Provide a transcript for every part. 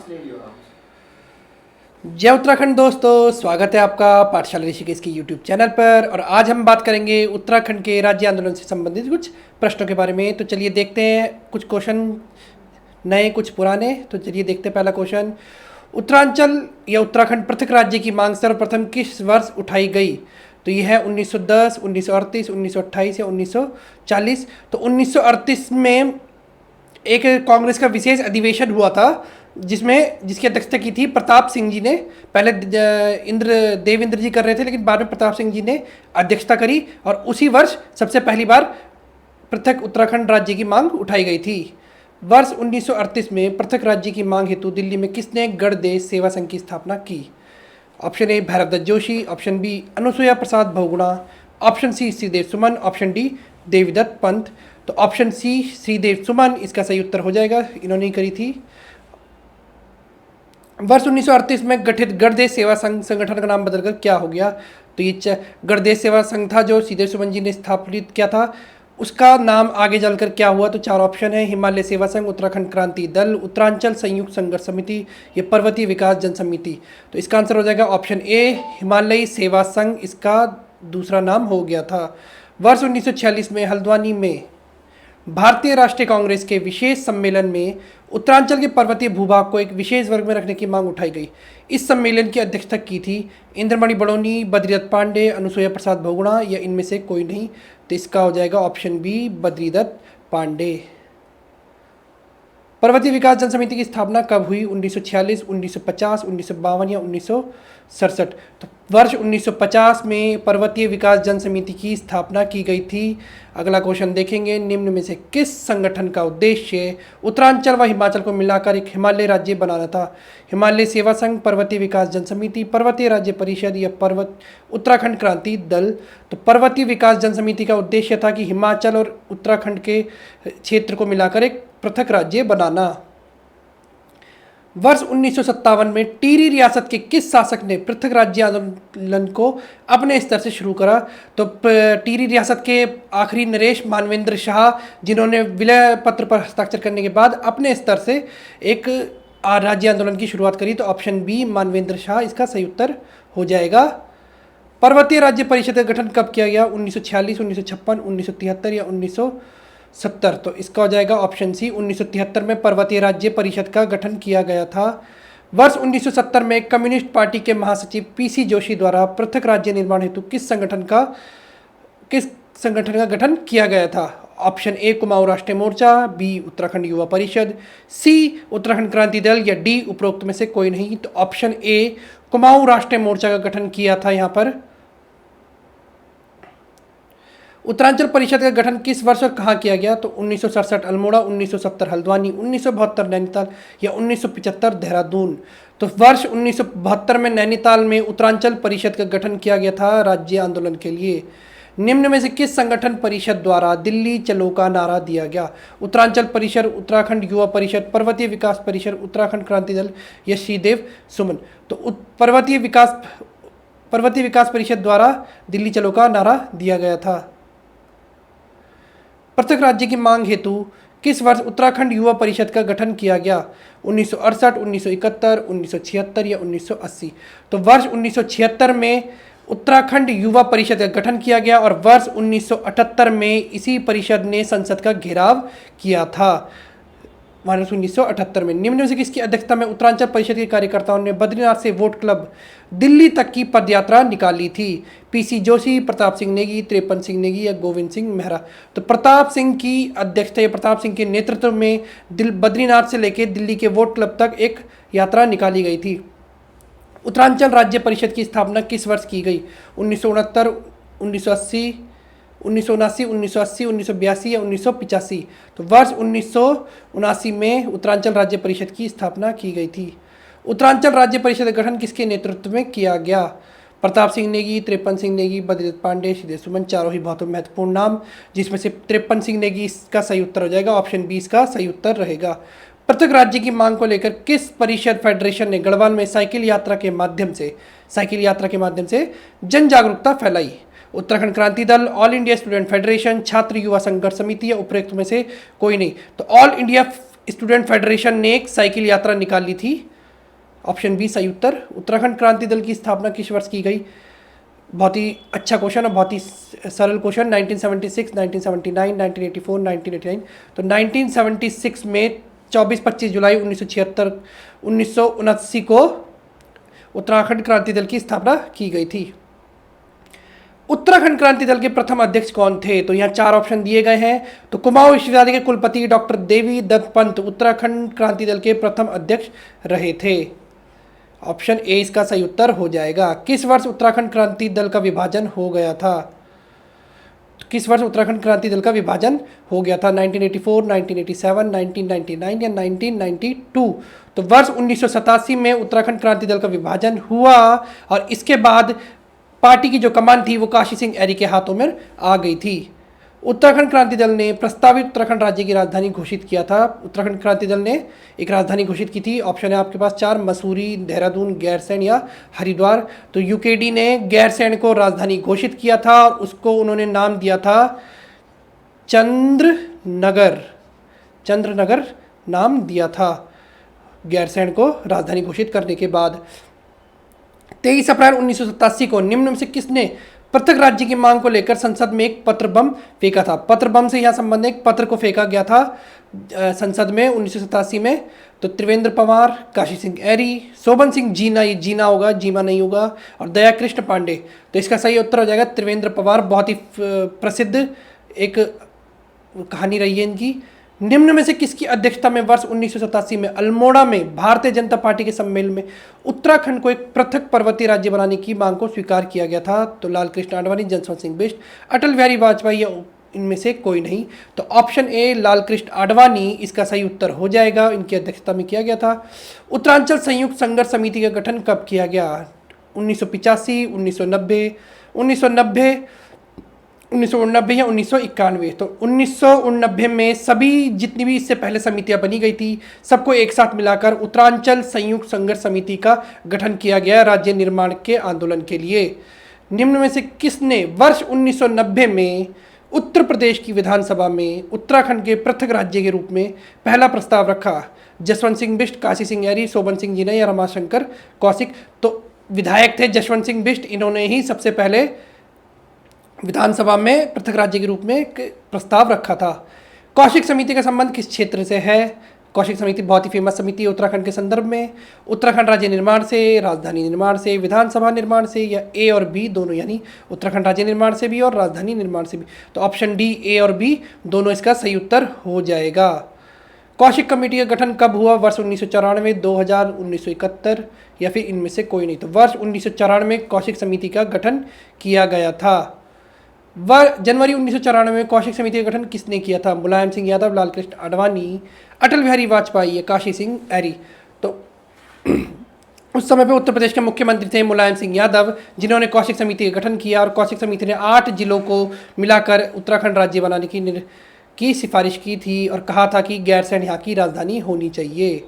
जय उत्तराखंड दोस्तों, स्वागत है आपका पाठशाला ऋषिकेश की यूट्यूब चैनल पर। और आज हम बात करेंगे उत्तराखंड के राज्य आंदोलन से संबंधित कुछ प्रश्नों के बारे में। तो चलिए देखते हैं, कुछ क्वेश्चन नए कुछ पुराने। तो चलिए देखते हैं पहला क्वेश्चन। उत्तरांचल या उत्तराखंड पृथक राज्य की मांग सर्वप्रथम किस वर्ष उठाई गई? तो ये है 1910, 1938, 1928 या 1940। तो 1938 में एक कांग्रेस का विशेष अधिवेशन हुआ था जिसकी अध्यक्षता की थी प्रताप सिंह जी ने। पहले देवेंद्र जी कर रहे थे, लेकिन बाद में प्रताप सिंह जी ने अध्यक्षता करी और उसी वर्ष सबसे पहली बार पृथक उत्तराखंड राज्य की मांग उठाई गई थी। वर्ष 1938 में पृथक राज्य की मांग हेतु दिल्ली में किसने गणदेश सेवा संघ की स्थापना की? Option A Bhairavdatt Joshi, option B Anusuya Prasad Bahuguna, option C Shridev Suman, option D Devidatt Pant. तो ऑप्शन सी श्रीदेव सुमन इसका सही उत्तर हो जाएगा, इन्होंने करी थी। वर्ष 1938 में गठित गणदेश सेवा संघ संगठन का नाम बदलकर क्या हो गया? तो ये गणदेश सेवा संघ था जो श्रीदेव सुमन जी ने स्थापित किया था, उसका नाम आगे चलकर क्या हुआ? तो चार ऑप्शन है: हिमालय सेवा संघ, उत्तराखंड क्रांति दल, उत्तरांचल संयुक्त संघर्ष समिति या पर्वतीय विकास जन समिति। तो इसका आंसर हो जाएगा ऑप्शन ए, हिमालय सेवा संघ इसका दूसरा नाम हो गया था। वर्ष 1946 में हल्द्वानी में भारतीय राष्ट्रीय कांग्रेस के विशेष सम्मेलन में उत्तरांचल के पर्वतीय भूभाग को एक विशेष वर्ग में रखने की मांग उठाई गई। इस सम्मेलन की अध्यक्षता की थी इंद्रमणि बड़ौनी, बद्रीदत्त पांडे, अनुसुया प्रसाद बहुगुणा या इनमें से कोई नहीं। तो इसका हो जाएगा ऑप्शन बी, बद्रीदत्त पांडे। पर्वतीय विकास जन समिति की स्थापना कब हुई? 1946, 1950, 1952 या 1967। तो वर्ष 1950 में पर्वतीय विकास जन समिति की स्थापना की गई थी। अगला क्वेश्चन देखेंगे, निम्न में से किस संगठन का उद्देश्य उत्तरांचल व हिमाचल को मिलाकर एक हिमालय राज्य बनाना था? हिमालय सेवा संघ, पर्वतीय विकास जन समिति, पर्वतीय राज्य परिषद या उत्तराखंड क्रांति दल। तो पर्वतीय विकास जन समिति का उद्देश्य था कि हिमाचल और उत्तराखंड के क्षेत्र को मिलाकर एक पृथक राज्य बनाना। वर्ष 1957 में टिहरी रियासत के किस शासक ने पृथक राज्य आंदोलन को अपने स्तर से शुरू करा? तो टिहरी रियासत के आखिरी नरेश मानवेंद्र शाह, जिन्होंने विलय पत्र पर हस्ताक्षर करने के बाद अपने स्तर से एक राज्य आंदोलन की शुरुआत करी। तो ऑप्शन बी, मानवेंद्र शाह इसका सही उत्तर हो जाएगा। पर्वतीय राज्य परिषद का गठन कब किया गया? 1946, 1956, 1973 या 1970। तो इसका हो जाएगा ऑप्शन सी, 1973 में पर्वतीय राज्य परिषद का गठन किया गया था। वर्ष 1970 में कम्युनिस्ट पार्टी के महासचिव पीसी जोशी द्वारा पृथक राज्य निर्माण हेतु किस संगठन का गठन किया गया था? ऑप्शन ए, कुमाऊं राष्ट्रीय मोर्चा, बी उत्तराखंड युवा परिषद, सी उत्तराखंड क्रांति दल या डी उपरोक्त में से कोई नहीं। तो ऑप्शन ए, कुमाऊं राष्ट्रीय मोर्चा का गठन किया था यहाँ पर। उत्तरांचल परिषद का गठन किस वर्ष और कहाँ किया गया? तो 1967 अल्मोड़ा, 1970 हल्द्वानी, 1972 नैनीताल या 1975 देहरादून। तो वर्ष 1972 में नैनीताल में उत्तरांचल परिषद का गठन किया गया था राज्य आंदोलन के लिए। निम्न में से किस संगठन परिषद द्वारा दिल्ली चलो का नारा दिया गया? उत्तरांचल परिषद, उत्तराखंड युवा परिषद, पर्वतीय विकास परिषद, उत्तराखंड क्रांति दल या श्रीदेव सुमन। तो पर्वतीय विकास परिषद द्वारा दिल्ली चलो का नारा दिया गया था। पृथक राज्य की मांग हेतु किस वर्ष उत्तराखंड युवा परिषद का गठन किया गया? 1968, 1971, 1976 या 1980। तो वर्ष 1976 में उत्तराखंड युवा परिषद का गठन किया गया और वर्ष 1978 में इसी परिषद ने संसद का घेराव किया था। वर्ष 1978 में निम्न में से किसकी अध्यक्षता में उत्तरांचल परिषद के कार्यकर्ताओं ने बद्रीनाथ से वोट क्लब दिल्ली तक की पदयात्रा निकाली थी? पीसी जोशी, प्रताप सिंह नेगी, त्रिपन सिंह नेगी या गोविंद सिंह मेहरा। तो प्रताप सिंह की अध्यक्षता या प्रताप सिंह के नेतृत्व में बद्रीनाथ से लेकर दिल्ली के वोट क्लब तक एक यात्रा निकाली गई थी। उत्तरांचल राज्य परिषद की स्थापना किस वर्ष की गई? 1969, 1980, 1979, 1980, 1982 या 1985। तो वर्ष 1979 में उत्तरांचल राज्य परिषद की स्थापना की गई थी। उत्तरांचल राज्य परिषद का गठन किसके नेतृत्व में किया गया? प्रताप सिंह नेगी, त्रिपन सिंह नेगी, बद्रीदत्त पांडे, श्रीदेव सुमन। चारों ही बहुत महत्वपूर्ण नाम, जिसमें से त्रिपन सिंह नेगी इसका सही उत्तर हो जाएगा, ऑप्शन बी इसका सही उत्तर रहेगा। पृथक राज्य की मांग को लेकर किस परिषद फेडरेशन ने गढ़वाल में साइकिल यात्रा के माध्यम से जन जागरूकता फैलाई? Uttarakhand Kranti Dal, all India student federation, छात्र युवा संघर्ष समिति या उपरोक्त में से कोई नहीं। तो ऑल इंडिया स्टूडेंट फेडरेशन ने एक साइकिल यात्रा निकाली थी ऑप्शन बी सही उत्तर। उत्तराखंड क्रांति दल की स्थापना किस वर्ष की गई? बहुत ही अच्छा क्वेश्चन और बहुत ही सरल क्वेश्चन। 1976, 1979, 1984, 1989। तो 1976 में 24-25 जुलाई 1976 1979 को उत्तराखंड क्रांति दल की स्थापना की गई थी। उत्तराखंड क्रांति दल के प्रथम अध्यक्ष कौन थे? तो यहाँ 4 ऑप्शन दिए गए हैं। तो कुमाऊं विश्वविद्यालय के कुलपति डॉक्टर देवी दत्त पंत उत्तराखंड क्रांति दल के प्रथम अध्यक्ष रहे थे। ऑप्शन ए इसका सही उत्तर हो जाएगा। किस वर्ष उत्तराखंड क्रांति दल का विभाजन हो गया था? किस वर्ष उत्तराखंड क्रांति दल का विभाजन हो गया था? 1984, 1987, 1999 या 1992? तो वर्ष 1987 में उत्तराखंड क्रांति दल का विभाजन हुआ और इसके बाद पार्टी की जो कमान थी वो काशी सिंह एरी के हाथों में आ गई थी। उत्तराखंड क्रांति दल ने प्रस्तावित उत्तराखंड राज्य की राजधानी घोषित किया था। उत्तराखंड क्रांति दल ने एक राजधानी घोषित की थी। ऑप्शन है आपके पास 4, मसूरी, देहरादून, गैरसैंण या हरिद्वार। तो यूकेडी ने गैरसैंण को राजधानी घोषित किया था और उसको उन्होंने नाम दिया था चंद्रनगर। चंद्रनगर नाम दिया था गैरसैंण को राजधानी घोषित करने के बाद। 23 अप्रैल 1987 को निम्न में से किसने पृथक राज्य की मांग को लेकर संसद में एक पत्र बम फेंका था? पत्र बम से यहाँ संबंधित एक पत्र को फेंका गया था संसद में 1987 में। तो त्रिवेंद्र पवार, काशी सिंह एरी, शोभन सिंह जीना, ये जीना होगा, जीमा नहीं होगा, और दया कृष्ण पांडे। तो इसका सही उत्तर हो जाएगा त्रिवेंद्र पवार। बहुत ही प्रसिद्ध एक कहानी रही है इनकी। निम्न में से किसकी अध्यक्षता में वर्ष 1987 में अल्मोड़ा में भारतीय जनता पार्टी के सम्मेलन में उत्तराखंड को एक पृथक पर्वतीय राज्य बनाने की मांग को स्वीकार किया गया था? तो लाल कृष्ण आडवाणी, जसवंत सिंह बिष्ट, अटल बिहारी वाजपेयी या इनमें से कोई नहीं? तो ऑप्शन ए लाल कृष्ण आडवाणी इसका सही उत्तर हो जाएगा। इनकी अध्यक्षता में किया गया था। उत्तरांचल संयुक्त संघर्ष समिति का गठन कब किया गया? 1985, 1990, 1990, 1989 या 1991? तो 1989 में सभी जितनी भी इससे पहले समितियां बनी गई थी सबको एक साथ मिलाकर उत्तरांचल संयुक्त संघर्ष समिति का गठन किया गया राज्य निर्माण के आंदोलन के लिए। निम्न में से किसने वर्ष 1990 में उत्तर प्रदेश की विधानसभा में उत्तराखंड के पृथक राज्य के रूप में पहला प्रस्ताव रखा? जसवंत सिंह बिष्ट, काशी सिंह एरी, शोभन सिंह जीना या रमाशंकर कौशिक? तो विधायक थे जसवंत सिंह बिष्ट। इन्होंने ही सबसे पहले विधानसभा में पृथक राज्य के रूप में एक प्रस्ताव रखा था। कौशिक समिति का संबंध किस क्षेत्र से है? कौशिक समिति बहुत ही फेमस समिति है उत्तराखंड के संदर्भ में। उत्तराखंड राज्य निर्माण से, राजधानी निर्माण से, विधानसभा निर्माण से, या ए और बी दोनों, यानी उत्तराखंड राज्य निर्माण से भी और राजधानी निर्माण से भी? तो ऑप्शन डी ए और बी दोनों इसका सही उत्तर हो जाएगा। कौशिक कमेटी का गठन कब हुआ? वर्ष 1994, 2000, 1971 या फिर इनमें से कोई नहीं? तो वर्ष 1994 में कौशिक समिति का गठन किया गया था। जनवरी 1994 में कौशिक समिति का गठन किसने किया था? मुलायम सिंह यादव, लाल कृष्ण आडवाणी, अटल बिहारी वाजपेयी या काशी सिंह एरी? तो उस समय पे उत्तर प्रदेश के मुख्यमंत्री थे मुलायम सिंह यादव, जिन्होंने कौशिक समिति का गठन किया और कौशिक समिति ने 8 जिलों को मिलाकर उत्तराखंड राज्य बनाने की सिफारिश की थी और कहा था कि गैरसैंण यहाँ की राजधानी होनी चाहिए।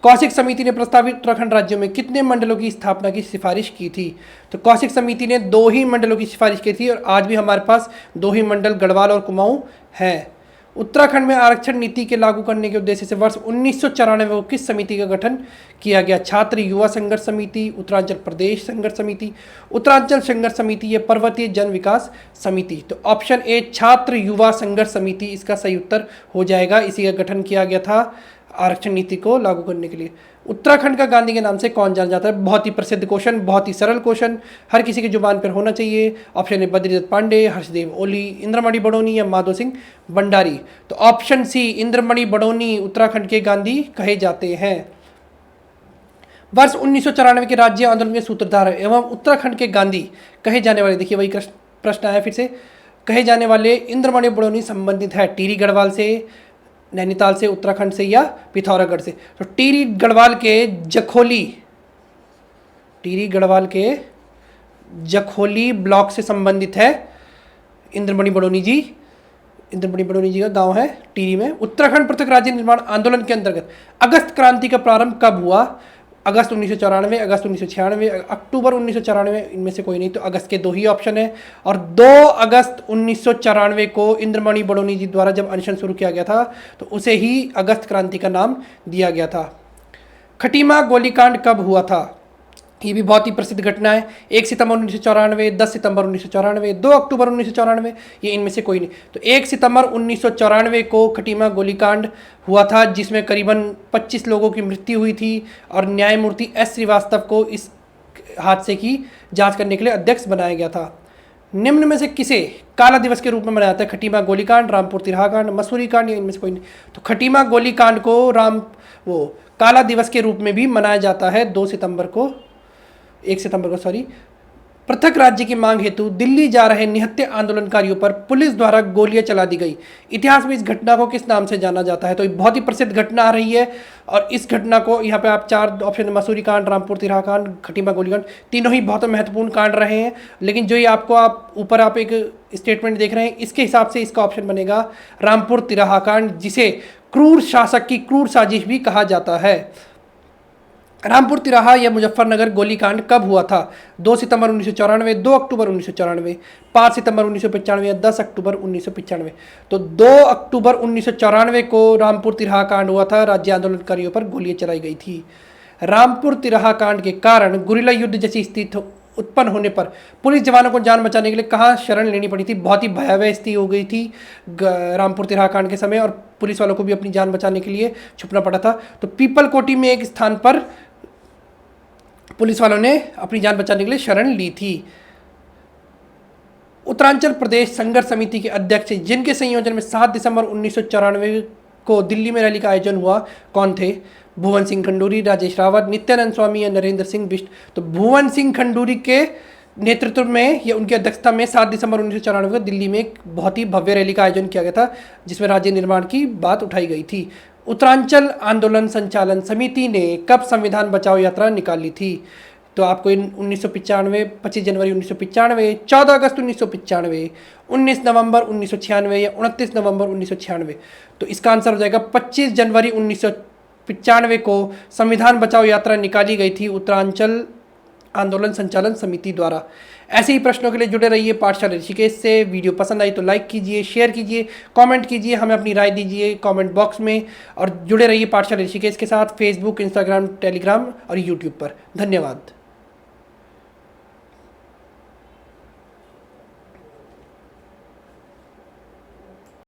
कौशिक समिति ने प्रस्तावित उत्तराखंड राज्यों में कितने मंडलों की स्थापना की सिफारिश की थी? तो कौशिक समिति ने 2 ही मंडलों की सिफारिश की थी और आज भी हमारे पास 2 ही मंडल गढ़वाल और कुमाऊं हैं। उत्तराखंड में आरक्षण नीति के लागू करने के उद्देश्य से वर्ष 1994 को किस समिति का गठन किया गया? छात्र युवा संघर्ष समिति, उत्तरांचल प्रदेश संघर्ष समिति, उत्तरांचल संघर्ष समिति या पर्वतीय जन विकास समिति? तो ऑप्शन ए छात्र युवा संघर्ष समिति इसका सही उत्तर हो जाएगा। इसी का गठन किया गया था आरक्षण नीति को लागू करने के लिए। उत्तराखंड का गांधी के नाम से कौन जाना जाता है? बहुत ही प्रसिद्ध क्वेश्चन, बहुत ही सरल क्वेश्चन, हर किसी की जुबान पर होना चाहिए। ऑप्शन ए बद्रीदत्त पांडे, हर्षदेव ओली, इंद्रमणि बडोनी या माधो सिंह भंडारी? तो ऑप्शन सी इंद्रमणि बडोनी उत्तराखंड के गांधी कहे जाते हैं। वर्ष 1994 के राज्य आंदोलन के सूत्रधार एवं उत्तराखंड के गांधी कहे जाने वाले, देखिए वही प्रश्न आया फिर से, कहे जाने वाले इंद्रमणि बडोनी संबंधित है टिहरी गढ़वाल से, नैनीताल से, उत्तराखंड से या पिथौरागढ़ से? तो टिहरी गढ़वाल के जखोली ब्लॉक से संबंधित है इंद्रमणि बडोनी जी। इंद्रमणि बडोनी जी का गांव है टिहरी में। उत्तराखंड पृथक राज्य निर्माण आंदोलन के अंतर्गत अगस्त क्रांति का प्रारंभ कब हुआ? अगस्त 1994, अगस्त 1996, अक्टूबर 1994? इनमें से कोई नहीं। तो अगस्त के 2 ही ऑप्शन है और 2 अगस्त 1994 को इंद्रमणि बडोनी जी द्वारा जब अनशन शुरू किया गया था तो उसे ही अगस्त क्रांति का नाम दिया गया था। खटीमा गोलीकांड कब हुआ था? ये भी बहुत ही प्रसिद्ध घटना है। 1 सितंबर 1994, 10 सितंबर 1994, 2 अक्टूबर 1994, ये इनमें से कोई नहीं। तो 1 सितंबर 1994 को खटीमा गोलीकांड हुआ था, जिसमें करीबन 25 लोगों की मृत्यु हुई थी और न्यायमूर्ति एस श्रीवास्तव को इस हादसे की जांच करने के लिए अध्यक्ष बनाया गया था। निम्न में से किसे काला दिवस के रूप में मनाया जाता है? खटीमा गोलीकांड, रामपुर तिराहा कांड, मसूरी कांड, या इनमें से कोई नहीं। तो खटीमा गोलीकांड को काला दिवस के रूप में भी मनाया जाता है 1 सितंबर को पृथक राज्य की मांग हेतु दिल्ली जा रहे निहत्थे आंदोलनकारियों पर पुलिस द्वारा गोलियां चला दी गई। इतिहास में इस घटना को किस नाम से जाना जाता है? तो ये बहुत ही प्रसिद्ध घटना आ रही है और इस घटना को यहाँ पे आप 4 ऑप्शन, मसूरी कांड, रामपुर तिराहा कांड, खटीमा गोलीकांड, तीनों ही बहुत महत्वपूर्ण कांड रहे हैं। लेकिन जो ये ऊपर आप एक स्टेटमेंट देख रहे हैं, इसके हिसाब से इसका ऑप्शन बनेगा रामपुर तिराहा कांड, जिसे क्रूर शासक की क्रूर साजिश भी कहा जाता है। रामपुर तिराहा या मुजफ्फरनगर गोलीकांड कब हुआ था? 2 सितंबर 1994, 2 अक्टूबर 1994, 5 सितंबर 1995 या 10 अक्टूबर 1995। तो 2 अक्टूबर 1994 को रामपुर तिराहा कांड हुआ था। राज्य आंदोलनकारियों पर गोलियां चलाई गई थी। रामपुर तिराहा कांड के कारण गुरिल्ला युद्ध जैसी स्थिति उत्पन्न होने पर पुलिस जवानों को जान बचाने के लिए कहाँ शरण लेनी पड़ी थी? बहुत ही भयावह स्थिति हो गई थी रामपुर तिराहा कांड के समय, और पुलिस वालों को भी अपनी जान बचाने के लिए छुपना पड़ा था। तो पीपल कोटी में एक स्थान पर पुलिस वालों ने अपनी जान बचाने के लिए शरण ली थी। उत्तरांचल प्रदेश संघर्ष समिति के अध्यक्ष जिनके संयोजन में 7 दिसंबर 1994 को दिल्ली में रैली का आयोजन हुआ, कौन थे? भुवन सिंह खंडूरी, राजेश रावत, नित्यानंद स्वामी या नरेंद्र सिंह बिष्ट। तो भुवन सिंह खंडूरी के नेतृत्व में या उनकी अध्यक्षता में 7 दिसंबर 1994 को दिल्ली में एक बहुत ही भव्य रैली का आयोजन किया गया था, जिसमें राज्य निर्माण की बात उठाई गई थी। उत्तरांचल आंदोलन संचालन समिति ने कब संविधान बचाओ यात्रा निकाली थी? तो आपको 1995, 25 जनवरी 1995, 14 अगस्त 1995, 19 नवंबर 1996 या 29 नवंबर 1996। तो इसका आंसर हो जाएगा 25 जनवरी 1995 को संविधान बचाओ यात्रा निकाली गई थी उत्तरांचल आंदोलन संचालन समिति द्वारा। ऐसे ही प्रश्नों के लिए जुड़े रहिए पाठशाला ऋषिकेश से। वीडियो पसंद आई तो लाइक कीजिए, शेयर कीजिए, कमेंट कीजिए, हमें अपनी राय दीजिए कमेंट बॉक्स में, और जुड़े रहिए पाठशाला ऋषिकेश के साथ फेसबुक, इंस्टाग्राम, टेलीग्राम और यूट्यूब पर। धन्यवाद।